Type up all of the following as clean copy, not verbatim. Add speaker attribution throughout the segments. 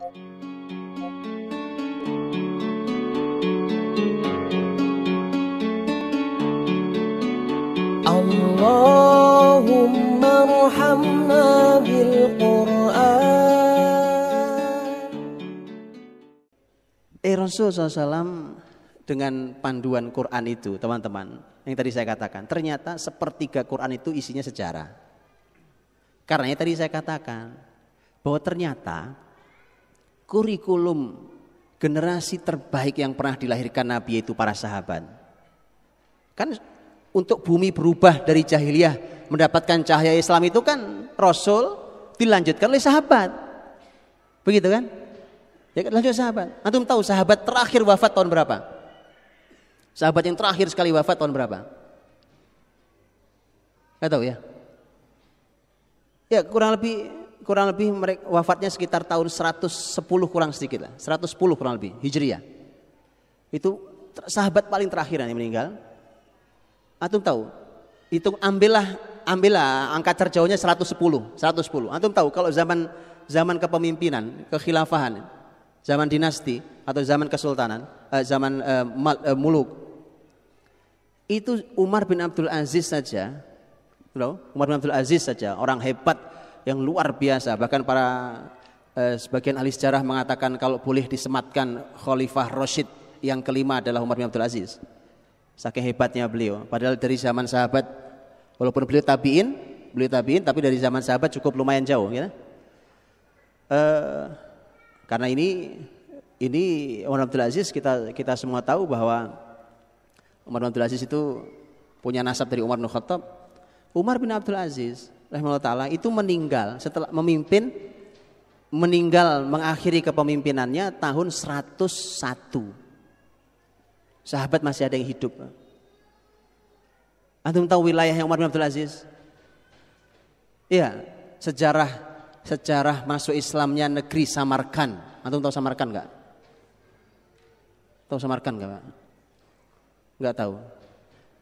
Speaker 1: Allahumma arhamna bil Qur'an.
Speaker 2: Rasul SAW dengan panduan Quran itu, teman-teman, yang tadi saya katakan, ternyata sepertiga Quran itu isinya sejarah. Karena tadi saya katakan bahwa ternyata kurikulum generasi terbaik yang pernah dilahirkan Nabi yaitu para sahabat. Kan untuk bumi berubah dari jahiliyah mendapatkan cahaya Islam itu kan Rasul dilanjutkan oleh sahabat. Begitu kan? Ya lanjut sahabat. Antum tahu sahabat terakhir wafat tahun berapa? Sahabat yang terakhir sekali wafat tahun berapa? Enggak tahu ya? Ya kurang lebih mereka wafatnya sekitar tahun 110 kurang sedikit lah. 110 kurang lebih Hijriah. Itu sahabat paling terakhir yang meninggal. Antum tahu? Hitung ambillah angka terjauhnya 110. Antum tahu kalau zaman kepemimpinan, kekhilafahan, zaman dinasti atau zaman kesultanan, zaman muluk, itu Umar bin Abdul Aziz saja, orang hebat yang luar biasa. Bahkan para sebagian ahli sejarah mengatakan kalau boleh disematkan Khalifah Rasyid yang kelima adalah Umar bin Abdul Aziz. Saking hebatnya beliau. Padahal dari zaman sahabat, walaupun beliau tabiin, tapi dari zaman sahabat cukup lumayan jauh, ya. Karena ini Umar bin Abdul Aziz kita semua tahu bahwa Umar bin Abdul Aziz itu punya nasab dari Umar bin Khattab. Umar bin Abdul Aziz rahimahullah taala itu meninggal setelah mengakhiri kepemimpinannya tahun 101. Sahabat masih ada yang hidup. Antum tahu wilayahnya Umar bin Abdul Aziz? Iya, sejarah masuk Islamnya negeri Samarkand. Antum tahu Samarkand enggak? Tahu Samarkand enggak, Pak? Enggak tahu.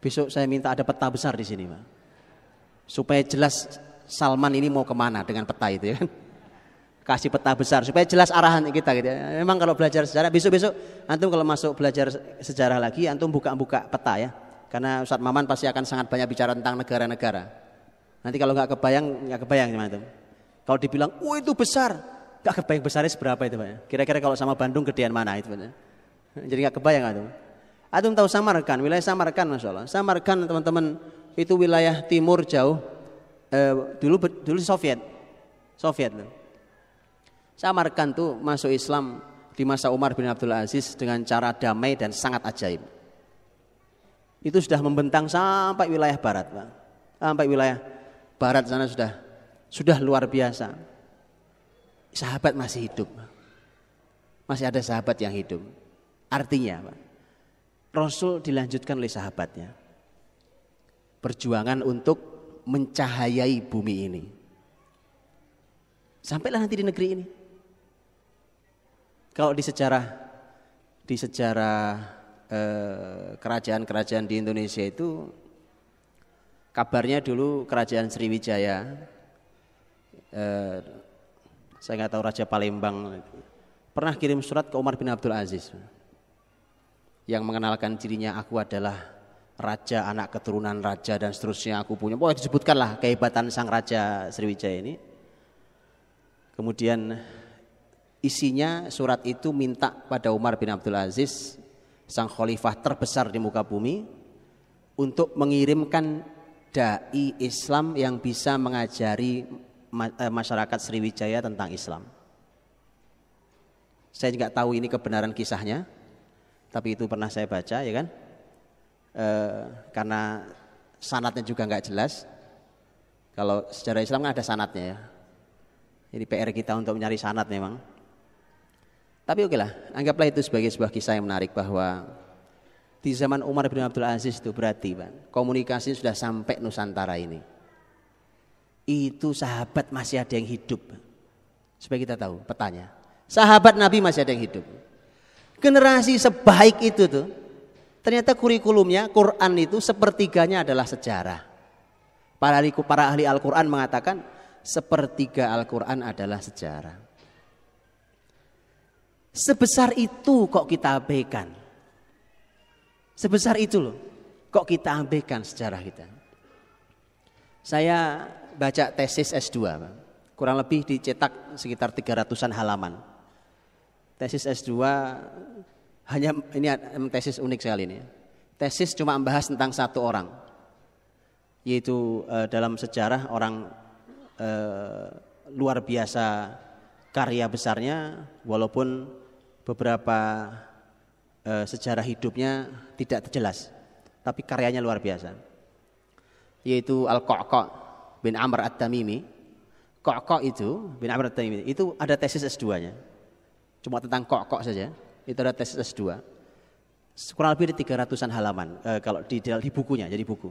Speaker 2: Besok saya minta ada peta besar di sini, Pak. Supaya jelas Salman ini mau kemana dengan peta itu, ya kan? Kasih peta besar supaya jelas arahan kita gitu ya. Memang kalau belajar sejarah besok antum kalau masuk belajar sejarah lagi antum buka peta ya. Karena Ustadz Maman pasti akan sangat banyak bicara tentang negara-negara. Nanti kalau nggak kebayang teman antum. Kalau dibilang, itu besar, nggak kebayang besarnya seberapa itu, Pak ya. Kira-kira kalau sama Bandung gedean mana itu, Pak ya. Jadi nggak kebayang antum. Antum tahu Samarkand, wilayah Samarkand, Masya Allah. Samarkand teman-teman itu wilayah timur jauh. Dulu Soviet loh. Samarkand tuh masuk Islam di masa Umar bin Abdul Aziz dengan cara damai dan sangat ajaib. Itu sudah membentang sampai wilayah barat, Pak. Sampai wilayah barat sana sudah luar biasa. Sahabat masih hidup. Masih ada sahabat yang hidup. Artinya, Pak, Rasul dilanjutkan oleh sahabatnya. Perjuangan untuk mencahayai bumi ini. Sampailah nanti di negeri ini. Kalau di sejarah kerajaan-kerajaan di Indonesia itu kabarnya dulu kerajaan Sriwijaya, saya nggak tahu Raja Palembang pernah kirim surat ke Umar bin Abdul Aziz yang mengenalkan dirinya, aku adalah raja, anak keturunan raja dan seterusnya, aku punya. Pokoknya disebutkanlah kehebatan sang Raja Sriwijaya ini. Kemudian isinya surat itu minta pada Umar bin Abdul Aziz, sang khalifah terbesar di muka bumi, untuk mengirimkan dai Islam yang bisa mengajari masyarakat Sriwijaya tentang Islam. Saya nggak tahu ini kebenaran kisahnya, tapi itu pernah saya baca, ya kan? Karena sanadnya juga nggak jelas. Kalau sejarah Islam kan ada sanadnya ya. Jadi PR kita untuk mencari sanad memang. Tapi oke lah, anggaplah itu sebagai sebuah kisah yang menarik bahwa di zaman Umar bin Abdul Aziz itu berarti, Pak, komunikasi sudah sampai Nusantara ini. Itu sahabat masih ada yang hidup. Supaya kita tahu petanya. Sahabat Nabi masih ada yang hidup. Generasi sebaik itu tuh, ternyata kurikulumnya Quran itu sepertiganya adalah sejarah. Para ahli Al-Quran mengatakan sepertiga Al-Quran adalah sejarah. Sebesar itu kok kita abaikan. Sebesar itu loh, kok kita abaikan sejarah kita. Saya baca tesis S2, kurang lebih dicetak sekitar 300-an halaman. Tesis S2 hanya, ini tesis unik sekali ini. Tesis cuma membahas tentang satu orang, yaitu dalam sejarah orang luar biasa karya besarnya, walaupun beberapa sejarah hidupnya tidak jelas, tapi karyanya luar biasa, yaitu Al-Qa'qa' bin Amr At-Tamimi. Qa'qa' itu bin Amr At-Tamimi itu ada tesis S2-nya, cuma tentang Qa'qa' saja. Itu ada tesis S2 kurang lebih di 300-an halaman kalau di bukunya, jadi buku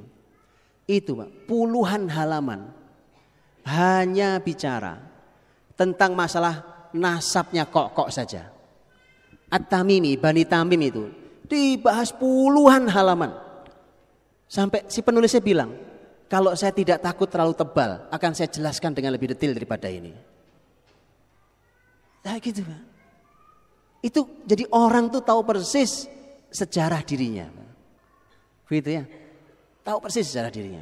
Speaker 2: itu puluhan halaman hanya bicara tentang masalah nasabnya Qa'qa' saja. At-Tamimi, Bani Tamim itu dibahas puluhan halaman. Sampai si penulisnya bilang, kalau saya tidak takut terlalu tebal, akan saya jelaskan dengan lebih detail daripada ini. Nah gitu Pak. Itu jadi orang tuh tahu persis sejarah dirinya. Begitu ya. Tahu persis sejarah dirinya.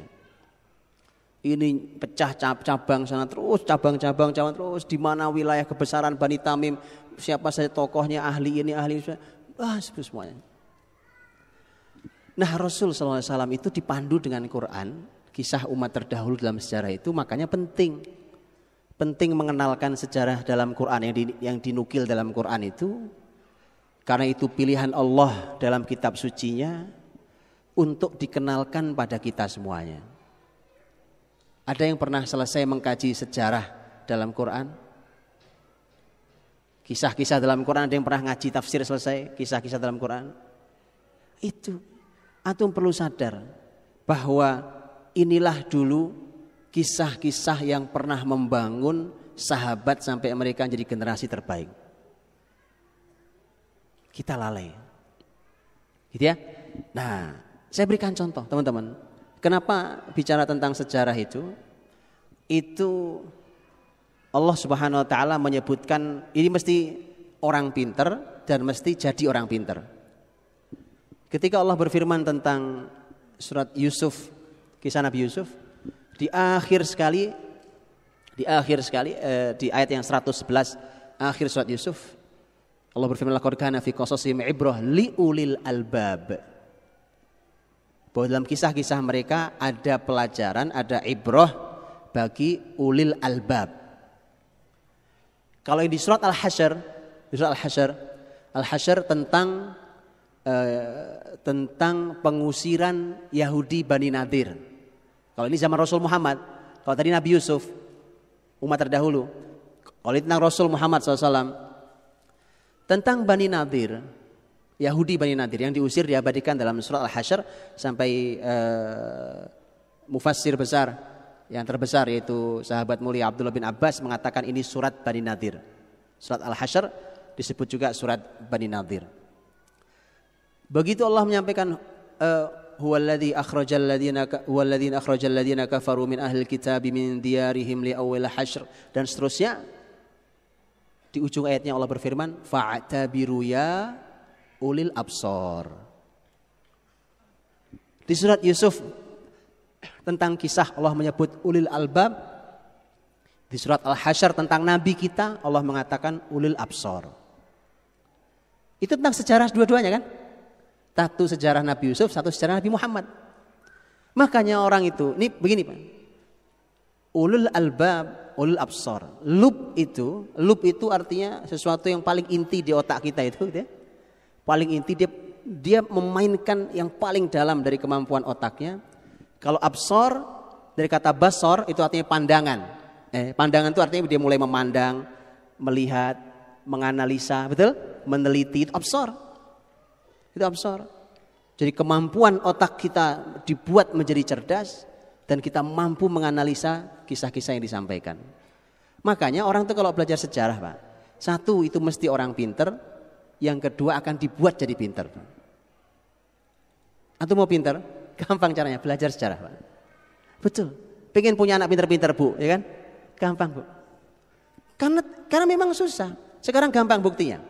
Speaker 2: Ini pecah cabang sana terus, cabang-cabang terus, di mana wilayah kebesaran Bani Tamim, siapa saja tokohnya, ahli ini, ahli itu, semuanya. Nah Rasul SAW itu dipandu dengan Quran, kisah umat terdahulu dalam sejarah itu, makanya penting mengenalkan sejarah dalam Quran yang dinukil dalam Quran itu, karena itu pilihan Allah dalam kitab sucinya untuk dikenalkan pada kita semuanya. Ada yang pernah selesai mengkaji sejarah dalam Quran? Kisah-kisah dalam Quran, ada yang pernah ngaji tafsir selesai kisah-kisah dalam Quran? Itu, antum perlu sadar bahwa inilah dulu kisah-kisah yang pernah membangun sahabat sampai mereka jadi generasi terbaik. Kita lalai, gitu ya. Nah, saya berikan contoh teman-teman. Kenapa bicara tentang sejarah itu Allah Subhanahu wa taala menyebutkan ini mesti orang pinter dan mesti jadi orang pinter. Ketika Allah berfirman tentang surat Yusuf, kisah Nabi Yusuf, di akhir sekali di ayat yang 111 akhir surat Yusuf, Allah berfirman laqad kana fi qasasihim ibrah liulil albab. Bahwa dalam kisah-kisah mereka ada pelajaran, ada ibrah bagi ulil albab. Kalau di surat Al-Hasyr, tentang pengusiran Yahudi Bani Nadir. Kalau ini zaman Rasul Muhammad, kalau tadi Nabi Yusuf, umat terdahulu. Kalau ini tentang Rasul Muhammad SAW, tentang Bani Nadir, Yahudi Bani Nadir yang diusir diabadikan dalam surat Al-Hasyr sampai mufassir besar yang terbesar yaitu sahabat mulia Abdullah bin Abbas mengatakan ini surat Bani Nadir. Surat Al-Hasyr disebut juga surat Bani Nadir. Begitu Allah menyampaikan huwallazi akhrajal ladzina kafaru min ahlil kitabi min diyarihim li awwal hasyr dan seterusnya. Di ujung ayatnya Allah berfirman fa'tabiru ya ulil absor. Di surat Yusuf tentang kisah Allah menyebut ulil albab. Di surat Al-Hasyr tentang nabi kita Allah mengatakan ulil absor. Itu tentang sejarah dua-duanya kan? Satu sejarah Nabi Yusuf, satu sejarah Nabi Muhammad. Makanya orang itu, ini begini Pak. Ulul albab, ulul absor. Lub itu artinya sesuatu yang paling inti di otak kita itu gitu ya. Paling inti dia memainkan yang paling dalam dari kemampuan otaknya. Kalau absor dari kata basor itu artinya pandangan. Pandangan itu artinya dia mulai memandang, melihat, menganalisa, betul? Meneliti, itu absor. Itu absor. Jadi kemampuan otak kita dibuat menjadi cerdas dan kita mampu menganalisa kisah-kisah yang disampaikan. Makanya orang itu kalau belajar sejarah Pak, satu itu mesti orang pinter. Yang kedua akan dibuat jadi pinter. Antum mau pinter? Gampang caranya, belajar sejarah Pak. Betul. Pengen punya anak pinter-pinter Bu, ya kan? Gampang Bu. Karena memang susah. Sekarang gampang buktinya.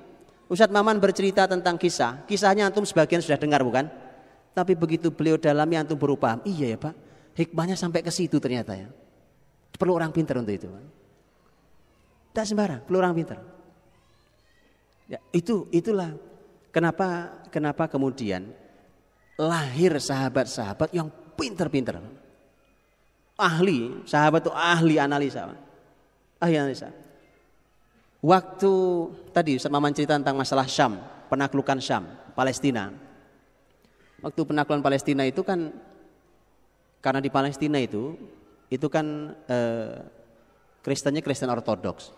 Speaker 2: Ustadz Maman bercerita tentang kisahnya antum sebagian sudah dengar bukan? Tapi begitu beliau dalami antum baru paham, iya ya Pak, hikmahnya sampai ke situ ternyata ya. Perlu orang pintar untuk itu. Tak sembarang, perlu orang pintar. Ya, itulah kenapa kemudian lahir sahabat-sahabat yang pintar-pintar. Ahli, sahabat itu ahli analisa. Ahli analisa. Waktu tadi Ustaz Maman cerita tentang masalah Syam, penaklukan Syam, Palestina. Waktu penaklukan Palestina itu kan karena di Palestina itu kan Kristennya Kristen Ortodoks.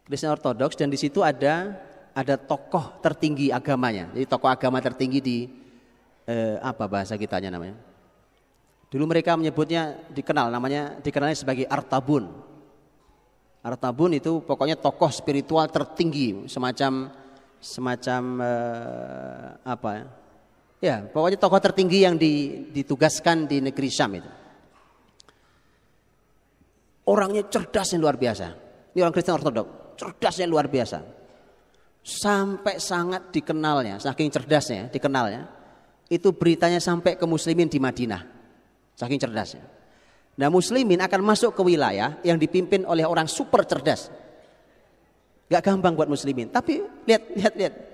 Speaker 2: Kristen Ortodoks dan di situ ada tokoh tertinggi agamanya. Jadi tokoh agama tertinggi di apa bahasa kitanya namanya? Dulu mereka menyebutnya dikenalnya sebagai Artabun. Artabun itu pokoknya tokoh spiritual tertinggi, semacam apa ya? Ya, pokoknya tokoh tertinggi yang ditugaskan di negeri Syam itu. Orangnya cerdas yang luar biasa. Ini orang Kristen Ortodok, cerdas yang luar biasa. Sampai sangat dikenalnya, saking cerdasnya, dikenalnya. Itu beritanya sampai ke muslimin di Madinah. Saking cerdasnya. Nah, muslimin akan masuk ke wilayah yang dipimpin oleh orang super cerdas. Gak gampang buat muslimin. Tapi lihat.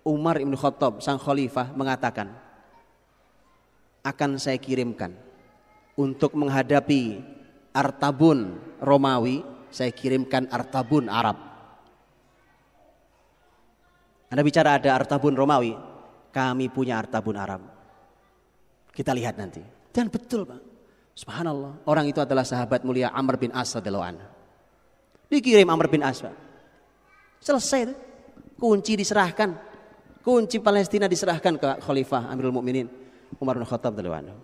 Speaker 2: Umar Ibn Khattab, sang khalifah mengatakan, akan saya kirimkan untuk menghadapi Artabun Romawi, saya kirimkan Artabun Arab. Anda bicara ada Artabun Romawi, kami punya Artabun Arab. Kita lihat nanti. Dan betul Pak, subhanallah, orang itu adalah sahabat mulia Amr bin As radhiyallahu anhu. Dikirim Amr bin As Pak. Selesai itu. Kunci diserahkan. Kunci Palestina diserahkan ke Khalifah Amirul Mukminin Umar bin Khattab radhiyallahu anhu.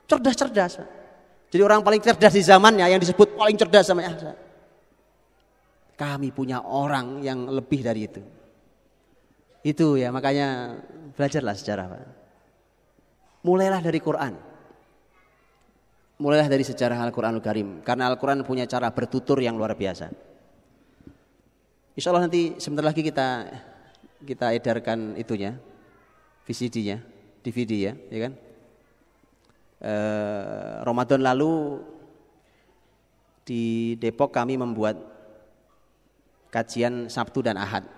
Speaker 2: Cerdas. Pak. Jadi orang paling cerdas di zamannya yang disebut paling cerdas sama ya. Kami punya orang yang lebih dari itu. Itu ya, makanya belajarlah sejarah Pak. Mulailah dari Quran. Mulailah dari sejarah Al-Quranul Karim. Karena Al-Quran punya cara bertutur yang luar biasa. Insya Allah nanti sebentar lagi kita edarkan itunya, VCD-nya, DVD ya kan? Ramadan lalu di Depok kami membuat kajian Sabtu dan Ahad.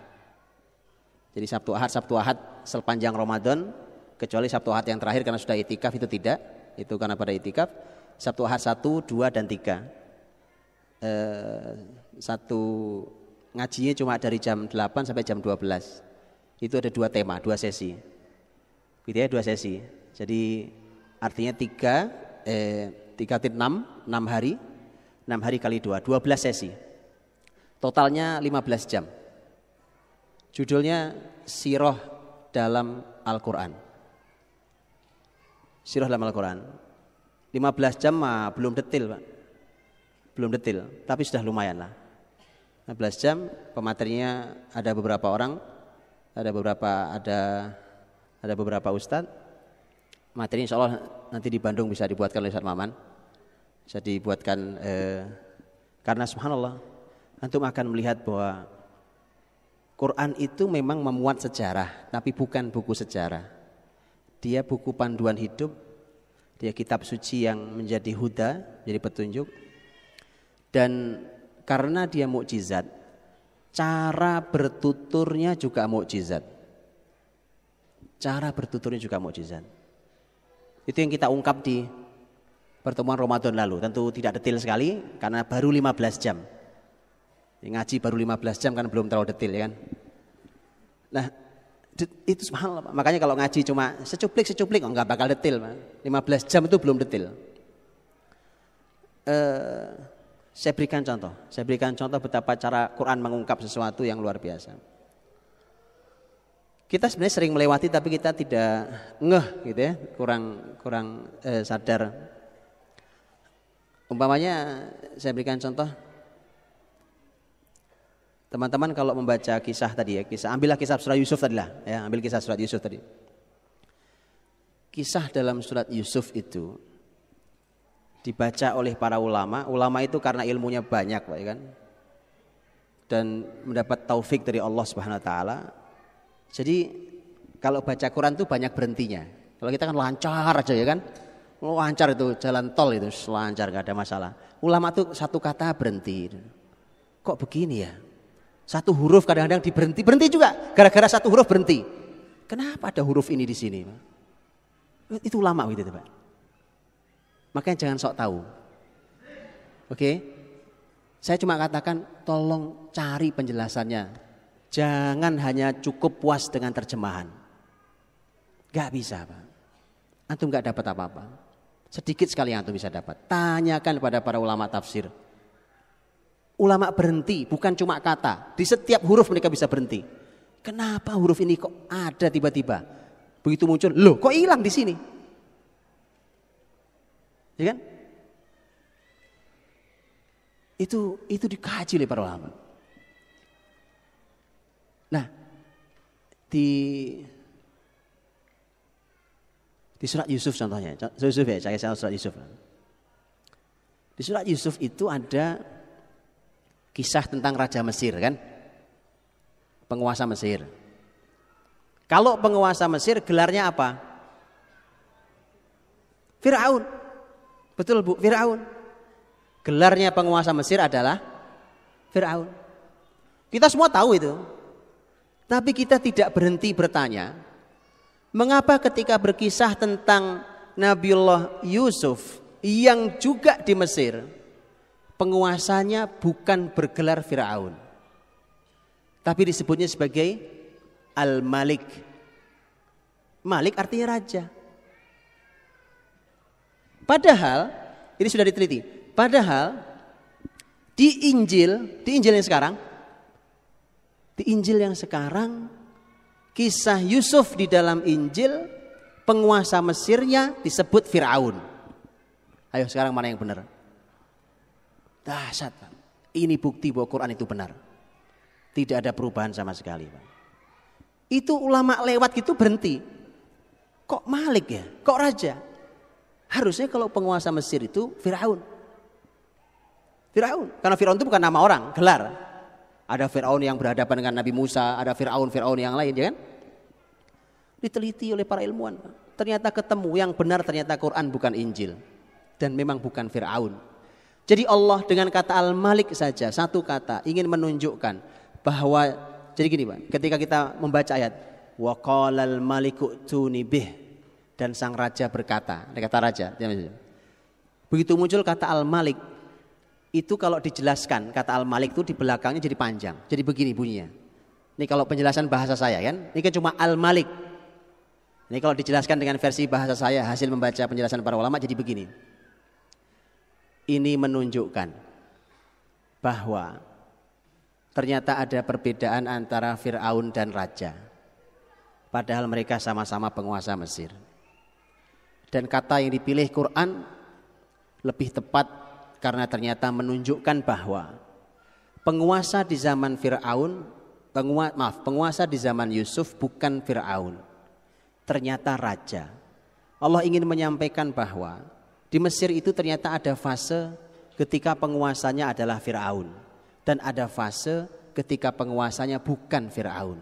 Speaker 2: Jadi Sabtu Ahad sepanjang Ramadan, kecuali Sabtu Ahad yang terakhir karena sudah itikaf itu tidak, itu karena pada itikaf. Sabtu Ahad 1, 2 dan 3. Satu ngajinya cuma dari jam 8 sampai jam 12. Itu ada 2 tema, 2 sesi. Gitu ya, 2 sesi. Jadi artinya 3 6 hari. 6 hari kali 2, 12 sesi. Totalnya 15 jam. Judulnya Sirah dalam Al-Quran. Sirah dalam Al-Quran. 15 jam belum detail Pak. Belum detail, tapi sudah lumayan lah. 15 jam, pematerinya ada beberapa orang, ada beberapa ustadz. Materi insya Allah nanti di Bandung bisa dibuatkan oleh Ustadz Maman. Bisa dibuatkan karena subhanallah antum akan melihat bahwa Quran itu memang memuat sejarah, tapi bukan buku sejarah. Dia buku panduan hidup, dia kitab suci yang menjadi huda, jadi petunjuk. Dan karena dia mukjizat, cara bertuturnya juga mukjizat. Cara bertuturnya juga mukjizat. Itu yang kita ungkap di pertemuan Ramadan lalu. Tentu tidak detail sekali karena baru 15 jam. Ngaji baru 15 jam kan belum terlalu detail ya kan. Nah, itu subhanallah. Makanya kalau ngaji cuma secuplik enggak bakal detail. 15 jam itu belum detail. Saya berikan contoh betapa cara Quran mengungkap sesuatu yang luar biasa. Kita sebenarnya sering melewati tapi kita tidak ngeh gitu ya, kurang sadar. Umpamanya saya berikan contoh. Teman-teman kalau membaca kisah tadi ya, ambillah kisah surat Yusuf tadi lah ya, ambil kisah surat Yusuf tadi. Kisah dalam surat Yusuf itu dibaca oleh para ulama itu karena ilmunya banyak Pak ya kan. dan mendapat taufik dari Allah Subhanahu wa taala. Jadi kalau baca Quran tuh banyak berhentinya. Kalau kita kan lancar aja ya kan. Lancar itu jalan tol itu lancar gak ada masalah. Ulama tuh satu kata berhenti. Kok begini ya? Satu huruf kadang-kadang berhenti juga gara-gara satu huruf berhenti. Kenapa ada huruf ini di sini? Itu ulama gitu Pak. Makanya jangan sok tahu. Oke? Saya cuma katakan tolong cari penjelasannya. Jangan hanya cukup puas dengan terjemahan. Gak bisa Pak. Antum gak dapat apa-apa. Sedikit sekali yang antum bisa dapat. Tanyakan pada para ulama tafsir. Ulama berhenti bukan cuma kata. Di setiap huruf mereka bisa berhenti. Kenapa huruf ini kok ada tiba-tiba? Begitu muncul, loh kok hilang di sini? Ya kan? Itu dikaji oleh para ulama. Nah, di surat Yusuf contohnya, Yusuf ya, saya surat Yusuf. Di surat Yusuf itu ada kisah tentang Raja Mesir kan, penguasa Mesir. Kalau penguasa Mesir gelarnya apa? Firaun, betul Bu, Firaun. Gelarnya penguasa Mesir adalah Firaun. Kita semua tahu itu, tapi kita tidak berhenti bertanya. Mengapa ketika berkisah tentang Nabiullah Yusuf yang juga di Mesir, penguasanya bukan bergelar Firaun, tapi disebutnya sebagai Al-Malik. Malik artinya raja. Padahal, ini sudah diteliti, padahal di Injil yang sekarang, kisah Yusuf di dalam Injil, penguasa Mesirnya disebut Firaun. Ayo sekarang mana yang benar? Dahsyat Pak. Ini bukti bahwa Quran itu benar. Tidak ada perubahan sama sekali Pak. Itu ulama lewat gitu berhenti. Kok Malik ya? Kok raja? Harusnya kalau penguasa Mesir itu Firaun. Firaun, karena Firaun itu bukan nama orang, gelar. Ada Firaun yang berhadapan dengan Nabi Musa, ada Firaun yang lain, ya kan? Diteliti oleh para ilmuwan. Ternyata ketemu yang benar, ternyata Quran bukan Injil. Dan memang bukan Firaun. Jadi Allah dengan kata Al-Malik saja, satu kata, ingin menunjukkan bahwa, jadi gini Pak, ketika kita membaca ayat, wa qalal maliku tuni bih, dan sang raja berkata, ada kata raja. Begitu muncul kata Al-Malik, itu kalau dijelaskan kata Al-Malik itu di belakangnya jadi panjang. Jadi begini bunyinya. Ini kalau penjelasan bahasa saya kan, ini kan cuma Al-Malik. Ini kalau dijelaskan dengan versi bahasa saya hasil membaca penjelasan para ulama jadi begini. Ini menunjukkan bahwa ternyata ada perbedaan antara Firaun dan raja. Padahal mereka sama-sama penguasa Mesir. Dan kata yang dipilih Quran lebih tepat karena ternyata menunjukkan bahwa penguasa di zaman Firaun, penguasa di zaman Yusuf bukan Firaun, ternyata raja. Allah ingin menyampaikan bahwa di Mesir itu ternyata ada fase ketika penguasanya adalah Firaun dan ada fase ketika penguasanya bukan Firaun.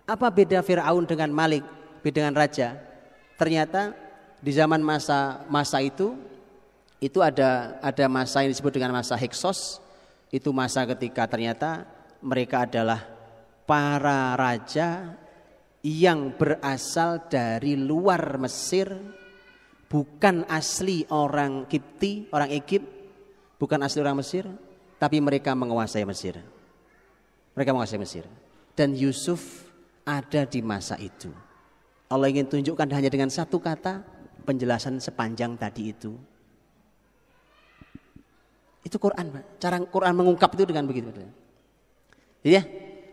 Speaker 2: Apa beda Firaun dengan Malik, beda dengan raja? Ternyata di zaman masa itu ada masa yang disebut dengan masa Hyksos. Itu masa ketika ternyata mereka adalah para raja yang berasal dari luar Mesir, bukan asli orang Kipti, orang Egypt, bukan asli orang Mesir, tapi mereka menguasai Mesir. Mereka menguasai Mesir. Dan Yusuf ada di masa itu. Allah ingin tunjukkan hanya dengan satu kata penjelasan sepanjang tadi itu. Itu Quran, Pak. Cara Quran mengungkap itu dengan begitu. Jadi ya,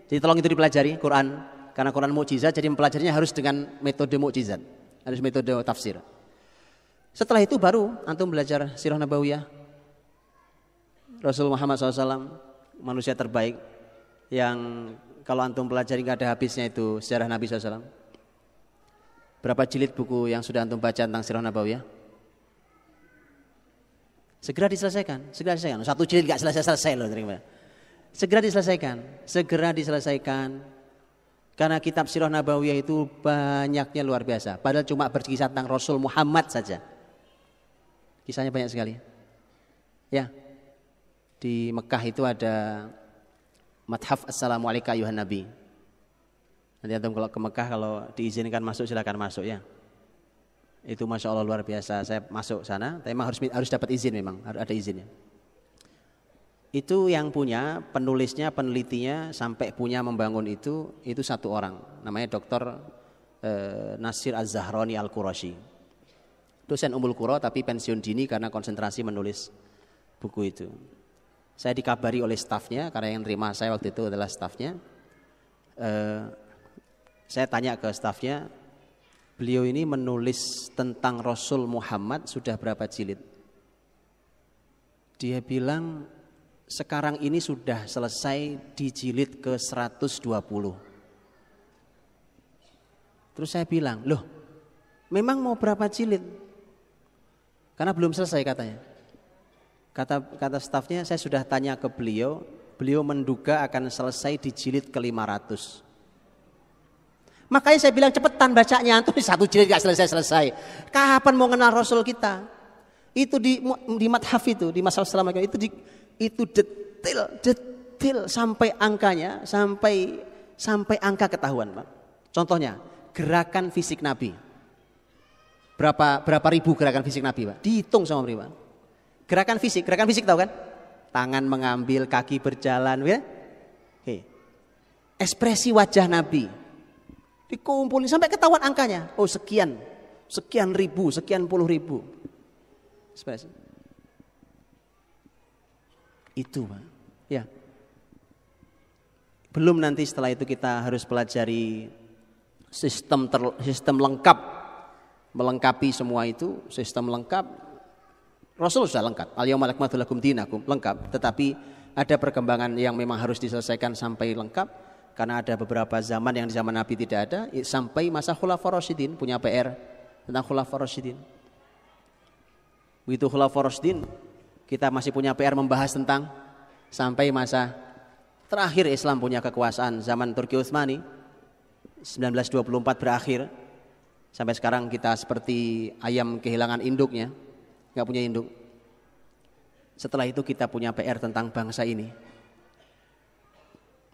Speaker 2: jadi tolong itu dipelajari Quran, karena Quran mukjizat, jadi mempelajarinya harus dengan metode mukjizat, harus metode tafsir. Setelah itu baru antum belajar sirah nabawiyah Rasul Muhammad SAW, manusia terbaik, yang kalau antum pelajari nggak ada habisnya itu sejarah Nabi SAW. Berapa jilid buku yang sudah antum baca tentang sirah nabawiyah? Segera diselesaikan. Satu jilid gak selesai loh. Segera diselesaikan. Karena kitab Sirah Nabawiyah itu banyaknya luar biasa. Padahal cuma berkisah tentang Rasul Muhammad saja. Kisahnya banyak sekali. Ya, di Mekah itu ada Madhaf Assalamualaikum ayuhan Nabi. Nanti antum kalau ke Mekah, kalau diizinkan masuk silakan masuk ya. Itu Masya Allah luar biasa. Saya masuk sana, tapi memang harus dapat izin, memang harus ada izinnya. Itu yang punya, penulisnya, penelitinya, sampai punya membangun itu satu orang. Namanya Dr. Nasir Az-Zahrani Al-Qurashi. Dosen Ummul Qura tapi pensiun dini karena konsentrasi menulis buku itu. Saya dikabari oleh stafnya, karena yang terima saya waktu itu adalah stafnya. Saya tanya ke stafnya, beliau ini menulis tentang Rasul Muhammad sudah berapa jilid? Dia bilang sekarang ini sudah selesai di jilid ke 120. Terus saya bilang, loh memang mau berapa jilid? Karena belum selesai katanya. Kata stafnya, saya sudah tanya ke beliau menduga akan selesai di jilid ke 500. Makanya saya bilang cepetan bacanya, antum satu jilid gak selesai-selesai. Kapan mau kenal Rasul kita? Itu di Madhaf itu, di Masalah Selama itu detail sampai angkanya, sampai angka ketahuan, Pak. Contohnya, gerakan fisik Nabi. Berapa ribu gerakan fisik Nabi, Pak? Dihitung sama beliau, Pak. Gerakan fisik tahu kan? Tangan mengambil, kaki berjalan, ya. Ekspresi wajah Nabi dikumpulin sampai ketahuan angkanya. Oh sekian ribu, sekian puluh ribu. Ekspresi. Itu, Pak. Ya. Belum nanti setelah itu kita harus pelajari sistem lengkap, melengkapi semua itu, sistem lengkap. Rasul sudah lengkap. Al-yauma akmaltu lakum dinakum, lengkap. Tetapi ada perkembangan yang memang harus diselesaikan sampai lengkap, karena ada beberapa zaman yang di zaman Nabi tidak ada, sampai masa Khulafaur Rasyidin punya PR tentang Khulafaur Rasyidin. Begitu Khulafaur Rasyidin, kita masih punya PR membahas tentang sampai masa terakhir Islam punya kekuasaan zaman Turki Utsmani 1924 berakhir. Sampai sekarang kita seperti ayam kehilangan induknya, nggak punya induk. Setelah itu kita punya PR tentang bangsa ini.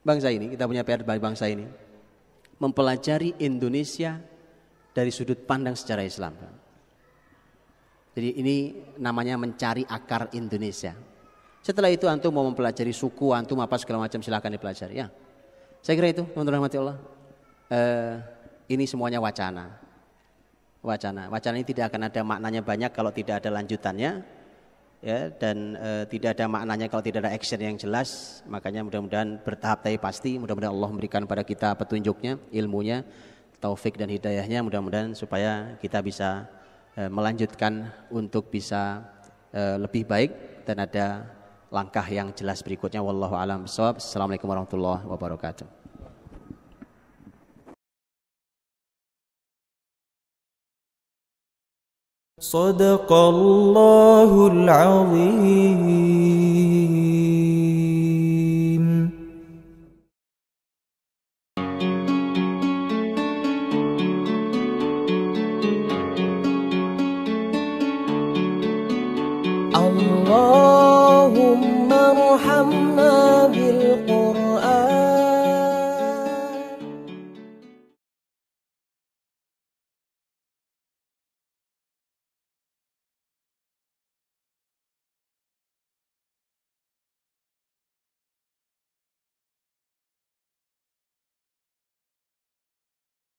Speaker 2: Kita punya PR bangsa ini. Mempelajari Indonesia dari sudut pandang sejarah Islam. Jadi ini namanya mencari akar Indonesia. Setelah itu antum mau mempelajari suku, antum apa segala macam silakan dipelajari ya. Saya kira itu, teman-teman rahmati Allah. Ini semuanya wacana. Wacana ini tidak akan ada maknanya banyak kalau tidak ada lanjutannya, ya, dan tidak ada maknanya kalau tidak ada action yang jelas. Makanya mudah-mudahan bertahap tapi pasti. Mudah-mudahan Allah memberikan pada kita petunjuknya, ilmunya, taufik dan hidayahnya. Mudah-mudahan supaya kita bisa melanjutkan untuk bisa lebih baik dan ada langkah yang jelas berikutnya. Wallahu a'lam bishawab. Assalamualaikum warahmatullahi wabarakatuh. Sadaqallahul azim.